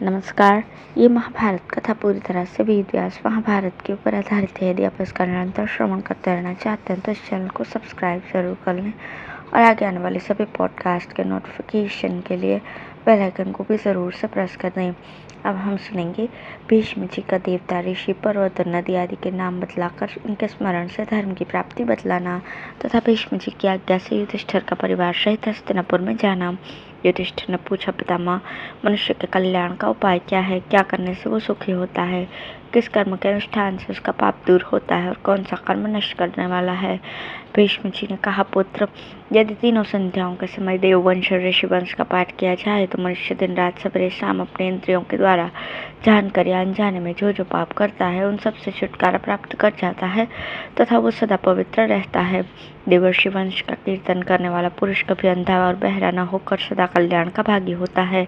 नमस्कार। ये महाभारत कथा पूरी तरह से वेद व्यास महाभारत के ऊपर आधारित है। यदि आप इसका निरंतर श्रवण करते रहना चाहते हैं तो इस चैनल को सब्सक्राइब जरूर कर लें और आगे आने वाले सभी पॉडकास्ट के नोटिफिकेशन के लिए बेल आइकन को भी ज़रूर से प्रेस कर दें। अब हम सुनेंगे भीष्म जी का देवता ऋषि पर्वत और नदी आदि के नाम बदलाकर इनके स्मरण से धर्म की प्राप्ति बतलाना तथा भीष्म जी की आज्ञा से युधिष्ठिर का परिवार सहित हस्तिनापुर में जाना। युधिष्ठिर ने पूछा, पितामह, मनुष्य के कल्याण का उपाय क्या है? क्या करने से वो सुखी होता है? किस कर्म के अनुष्ठान से उसका पाप दूर होता है और कौन सा कर्म नष्ट करने वाला है? भीष्म जी ने कहा, पुत्र, यदि तीनों संध्याओं के समय देववंश और ऋषिवंश का पाठ किया जाए तो मनुष्य दिन रात सवेरे शाम अपने इंद्रियों के द्वारा जानकर या अनजाने में जो जो पाप करता है उन सब से छुटकारा प्राप्त कर जाता है तथा वो सदा पवित्र रहता है। देवर्षि वंश का कीर्तन करने वाला पुरुष कभी अंधा और बहरा न होकर सदा कल्याण का भागी होता है।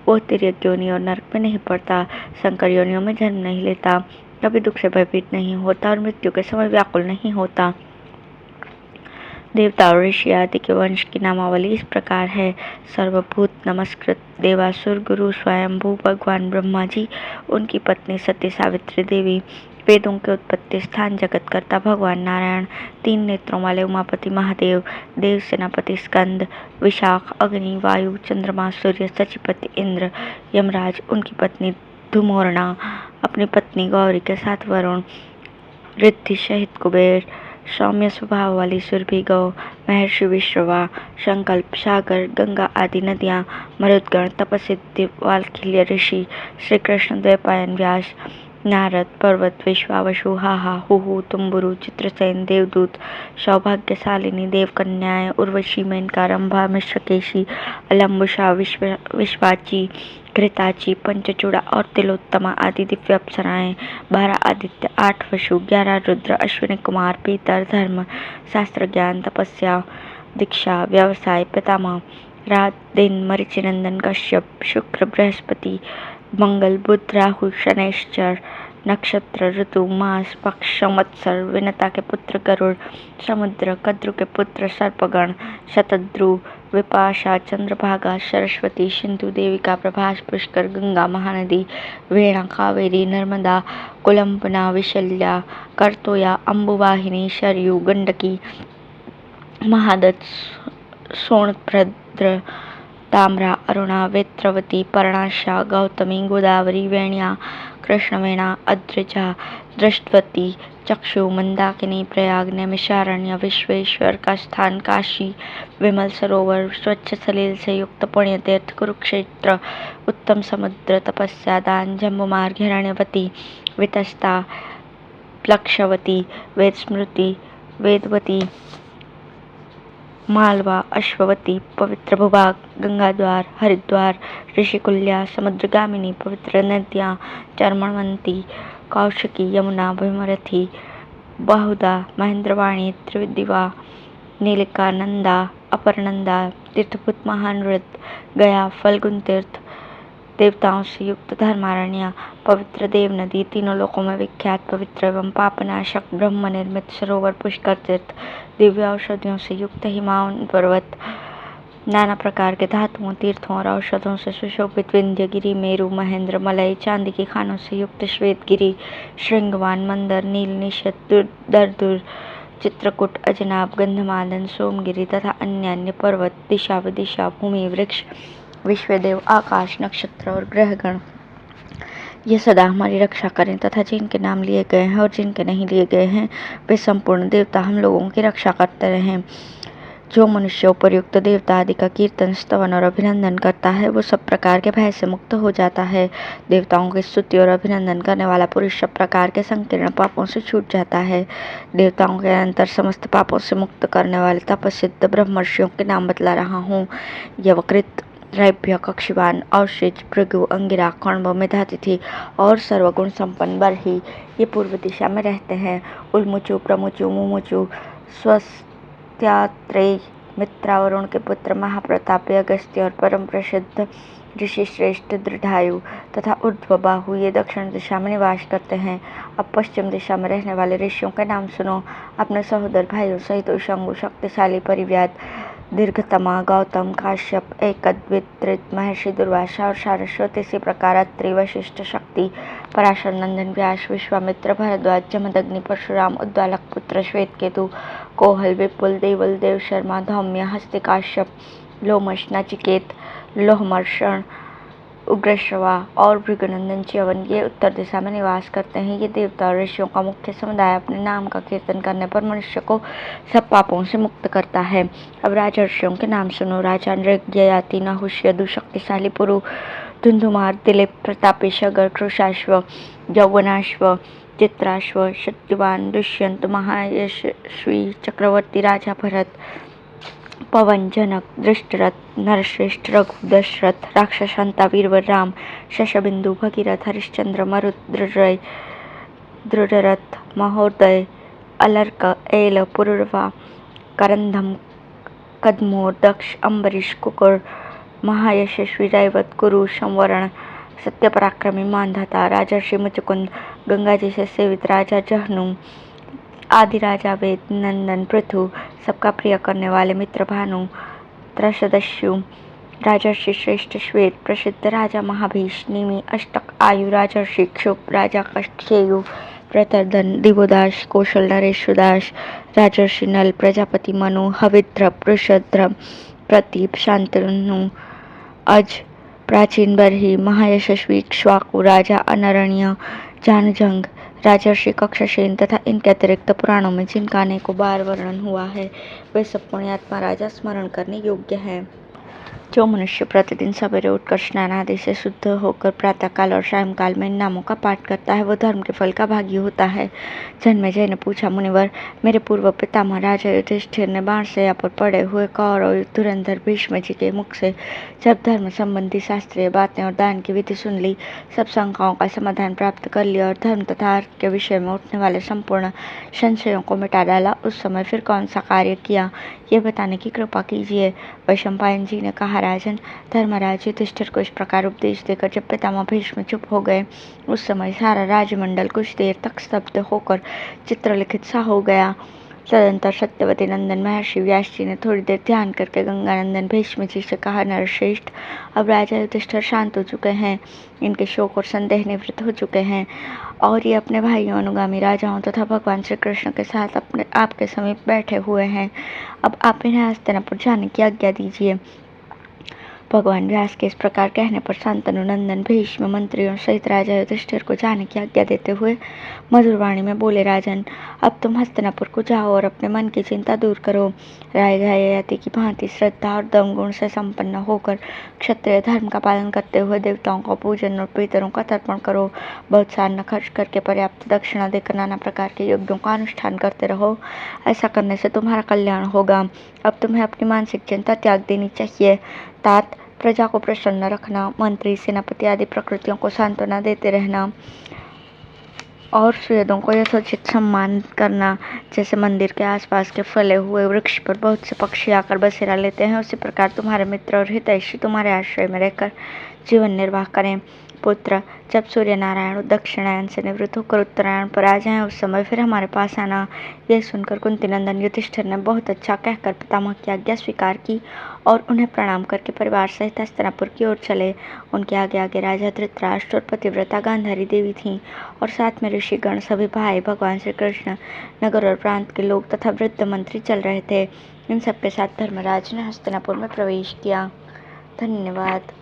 वो तिर्यक योनि और नरक में नहीं पड़ता, संकर योनियों में जन्म नहीं लेता, कभी दुख से भयभीत नहीं होता और मृत्यु के समय व्याकुल नहीं होता। देवता और ऋषि आदि के वंश की नामावली इस प्रकार है। सर्वभूत नमस्कृत देवासुर गुरु स्वयंभू भगवान ब्रह्मा जी, उनकी पत्नी सती सावित्री देवी, वेदों के उत्पत्ति स्थान जगतकर्ता भगवान नारायण, तीन नेत्रों वाले उमापति महादेव, देव सेनापति स्कंद, विशाख, अग्नि, वायु, चंद्रमा, सूर्य, सचिपति इंद्र, यमराज, उनकी पत्नी धुमोरणा, अपनी पत्नी गौरी के साथ वरुण, रिद्धि सहित कुबेर, सौम्य स्वभाव वाली सुरभि गौ, महर्षि विश्रवा, संकल्प, सागर, गंगा आदि नदियाँ, मरुदगण, तपसिद्धि, वाल्कील्य ऋषि, श्री कृष्ण, द्वैपायन, व्यास, नारद, पर्वत, विश्वावसु, हाहा, हुहु, तुम्बुरु, चित्रसेन, देवदूत, सौभाग्यशालिनी, देवकन्याएं, उर्वशी, मेनका, रंभा, मिश्रकेशी, अलम्बुषा, विश्वाची, घृताची, पंचचूड़ा और तिलोत्तमा आदि दिव्य अप्सराएं, 12 आदित्य, 8 वसु, 11 रुद्र, अश्विनी कुमार, पीतर, धर्म, शास्त्र ज्ञान, तपस्या, दीक्षा, व्यवसाय, पितामह, रात दिन, मरीचिनंदन, कश्यप, शुक्र, बृहस्पति, मंगल, बुध, राहु, शनैश्चर, नक्षत्र, ऋतु, मास, पक्ष, संवत्सर, विनता के पुत्र गरुड़, समुद्र, कद्रु के पुत्र सर्पगण, शतद्रु, विपाशा, चंद्रभागा, सरस्वती, सिंधु, देविका, प्रभास, पुष्कर, गंगा, महानदी, वेणा, कावेरी, नर्मदा, कुलंपना, विशल्या, कर्तोया, अम्बुवाहिनी, शरयू, गंडकी, महादत्त, सोनभद्र, ताम्रा, अरुणा, वेत्रवती, पर्णाशा, गौतमी, गोदावरी, वेण्या, कृष्णवेणा, अद्रिजा, दृष्टवती, चक्षु, मंदाकिनी, प्रयाग, नैमिषारण्य, विश्वेश्वर का स्थान, काशी, विमल सरोवर, स्वच्छ सलील से युक्त पुण्य तीर्थ, कुरुक्षेत्र, उत्तम समुद्र, तपस्या, दान, जम्बुमार्ग, हिरण्यवती, वितस्ता, प्लक्षवती, वेद स्मृति, वेदवती, मालवा, अश्ववती, पवित्र भूभाग, गंगाद्वार, हरिद्वार, ऋषिकुल्या, समुद्रगामिनी, पवित्र नदियाँ, चर्मणवंती, कौशिकी, यमुना, भीमरथी, बहुधा, महेंद्रवाणी, त्रिदिवा, नीलिका, नंदा, अपरनंदा, तीर्थभूत महानृत, गया, फल्गुन तीर्थ, देवताओं से युक्त धर्मारण्य, पवित्र देव नदी, तीनों लोकों में विख्यात पवित्र एवं पापनाशक ब्रह्म निर्मित सरोवर, पुष्कर तीर्थ, दिव्य औषधियों से युक्त हिमावन पर्वत, नाना प्रकार के धातुओं, तीर्थों और औषधों से सुशोभित विंध्यगिरी, मेरु, महेंद्र, मलय, चांदी की खानों से युक्त श्वेतगिरी, श्रृंगवान, मंदर, नील, निषद, दरदुर, चित्रकूट, अजनाब, गंधमादन, सोमगिरी तथा अन्य पर्वत, दिशा विदिशा, भूमि, वृक्ष, विश्वदेव, आकाश, नक्षत्र और ग्रहगण, ये सदा हमारी रक्षा करें तथा जिनके नाम लिए गए हैं और जिनके नहीं लिए गए हैं वे संपूर्ण देवता हम लोगों की रक्षा करते रहें। जो मनुष्य उपयुक्त देवता आदि का कीर्तन, स्तवन और अभिनंदन करता है वो सब प्रकार के भय से मुक्त हो जाता है। देवताओं की स्तुति और अभिनंदन करने वाला पुरुष सब प्रकार के संकीर्ण पापों से छूट जाता है। देवताओं के अनंतर समस्त पापों से मुक्त करने वाले तपसिद्ध ब्रह्मर्षियों के नाम बतला रहा हूँ। यवकृत, रैभ्य, कक्षिवान, औशिज, भृगु, अंगिरा, कण्व, मेधातिथि और सर्वगुण संपन्न बर्ही ये पूर्व दिशा में रहते हैं। उल्मुचु, प्रमुचु, मुमुचु, स्वस्त्यात्रेय, मित्रा, वरुण के पुत्र महाप्रतापी अगस्त्य और परम प्रसिद्ध ऋषि श्रेष्ठ दृढ़ायु तथा ऊर्ध्वबाहु ये दक्षिण दिशा में निवास करते हैं। अब पश्चिम दिशा में रहने वाले ऋषियों के नाम सुनो। अपने सहोदर भाइयों सहित उशंगु, शक्तिशाली, परिव्याध, दीर्घतमा, गौतम, काश्यप, एकदवित्रित, महर्षि दुर्वासा और सारस्वत। इसी प्रकार अत्रि, वशिष्ठ, शक्ति, पराशर, नंदन, व्यास, विश्वामित्र, भरद्वाज, जमदग्नि, परशुराम, उद्दालक पुत्र, श्वेतकेतु, कोहल, विपुल, देवल, देव शर्मा, धौम्य, हस्ति, काश्यप, लोमश, नचिकेत, लोहमर्षण, उग्रश्रवा और भृगुनंदन, च्यवन ये उत्तर दिशा में निवास करते हैं। ये देवता और ऋषियों का मुख्य समुदाय अपने नाम का कीर्तन करने पर मनुष्य को सब पापों से मुक्त करता है। अब राजर्षियों के नाम सुनो। राजा नृग, ययाति, नहुष, यदु, शक्तिशाली पुरु, धुंधुमार, दिलीप, प्रतापी, सगर, कृशाश्व, यौवनाश्व, चित्राश्व, शक्तिवान, दुष्यंत, महायशस्वी, चक्रवर्ती, राजा भरत, पवन, जनक, दृष्टरथ, नरश्रेष्ठ, रघु, दशरथ, राक्षसांता, वीरवर, राम, शशबिंदु, भगीरथ, हरिश्चंद्र, मरुत, दृढ़रथ, महोदय, अलर्क, एल, पुरुरवा, करंधम, कदमोर, दक्ष, अम्बरीश, कुकुर, महायशस्वी, रैवत, कुरु, संवरण, सत्यपराक्रमी, मानधाता, राजर्षि मुचकुंद, गंगा जी से सेवित राजा जहनु, आदि राजा वेद, नंदन, पृथु, सबका प्रिय करने वाले मित्र भानु, त्रसदस्यु, राजर्षि श्रेष्ठ, श्वेत, प्रसिद्ध राजा महाभीष, निमि, अष्टक, आयु, राजर्षि क्षुप, राजा कष्टेयु, प्रतर्धन, दिवोदास, कौशल, नरेश, सुदास, राजर्षि नल, प्रजापति मनु, हविद्र, वृषध्र, प्रतीप, शांतनु, अज, प्राचीन बरही, महायशस्वी, इक्ष्वाकु, राजा अनरण्य, जानजंग, राजर्षि कक्षसेन तथा इनके अतिरिक्त पुराणों में जिनका अनेकों बार वर्णन हुआ है वे सब पुण्यात्मा राजा स्मरण करने योग्य हैं। जो मनुष्य प्रतिदिन सवेरे उठकर स्नान आदि से शुद्ध होकर प्रातःकाल और सायंकाल में इन नामों का पाठ करता है वो धर्म के फल का भागी होता है। जन्मेजय ने पूछा, मुनिवर, मेरे पूर्व पितामह राजा युधिष्ठिर ने बाणशैया पर पड़े हुए कौरव धुरंधर भीष्म जी के मुख से जब धर्म संबंधी शास्त्रीय बातें और दान की विधि सुन ली, सब शंकाओं का समाधान प्राप्त कर लिया और धर्म तथा अर्थ के विषय में उठने वाले संपूर्ण संशयों को मिटा डाला, उस समय फिर कौन सा कार्य किया, ये बताने की कृपा कीजिए। वैशंपायन जी ने कहा, राजन, धर्मराज युधिष्ठिर को इस प्रकार उपदेश देकर जब पितामह भीष्म चुप हो गए, उस समय सारा राजमंडल कुछ देर तक स्तब्ध होकर चित्रलिखित सा हो गया। तदंतर सत्यवती नंदन महर्षि व्यास जी ने थोड़ी देर ध्यान करके गंगानंदन भीष्म जी से कहा, नरश्रेष्ठ, अब राजा युधिष्ठिर शांत हो चुके हैं, इनके शोक और संदेह निवृत्त हो चुके हैं और ये अपने भाइयों, अनुगामी राजाओं तथा भगवान श्री कृष्ण के साथ अपने आपके समीप बैठे हुए हैं। अब आप इन्हें हस्तिनापुर जाने की आज्ञा दीजिए। भगवान व्यास के इस प्रकार कहने पर शांतनु नंदन भीष्म मंत्रियों सहित राजा युधिष्ठिर को जाने की आज्ञा देते हुए मधुर वाणी में बोले, राजन, अब तुम हस्तिनापुर को जाओ और अपने मन की चिंता दूर करो। राजा ययाति की भांति श्रद्धा और दम गुण से संपन्न होकर क्षत्रिय धर्म का पालन करते हुए देवताओं का पूजन और पितरों का तर्पण करो। बहुत सा अन्न खर्च करके पर्याप्त दक्षिणा देकर नाना प्रकार के यज्ञों का अनुष्ठान करते रहो। ऐसा करने से तुम्हारा कल्याण होगा। अब तुम्हें अपनी मानसिक चिंता त्याग देनी चाहिए। तात, प्रजा को प्रसन्न रखना, मंत्री, सेनापति आदि प्रकृतियों को सांत्वना देते रहना और सुहृदों को यथोचित सम्मान करना। जैसे मंदिर के आसपास के फले हुए वृक्ष पर बहुत से पक्षी आकर बसेरा लेते हैं, उसी प्रकार तुम्हारे मित्र और हितैषी तुम्हारे आश्रय में रहकर जीवन निर्वाह करें। पुत्र, जब सूर्य नारायण दक्षिणायन से निवृत्त होकर उत्तरायण पर आ जाएं, उस समय फिर हमारे पास आना। यह सुनकर कुंती नंदन युधिष्ठिर ने बहुत अच्छा कहकर पितामह की आज्ञा स्वीकार की और उन्हें प्रणाम करके परिवार सहित हस्तिनापुर की ओर चले। उनके आगे आगे राजा धृतराष्ट्र और पतिव्रता गांधारी देवी थीं और साथ में ऋषिगण, सभी भाई, भगवान श्री कृष्ण, नगर और प्रांत के लोग तथा वृद्ध मंत्री चल रहे थे। इन सबके साथ धर्मराज ने हस्तिनापुर में प्रवेश किया। धन्यवाद।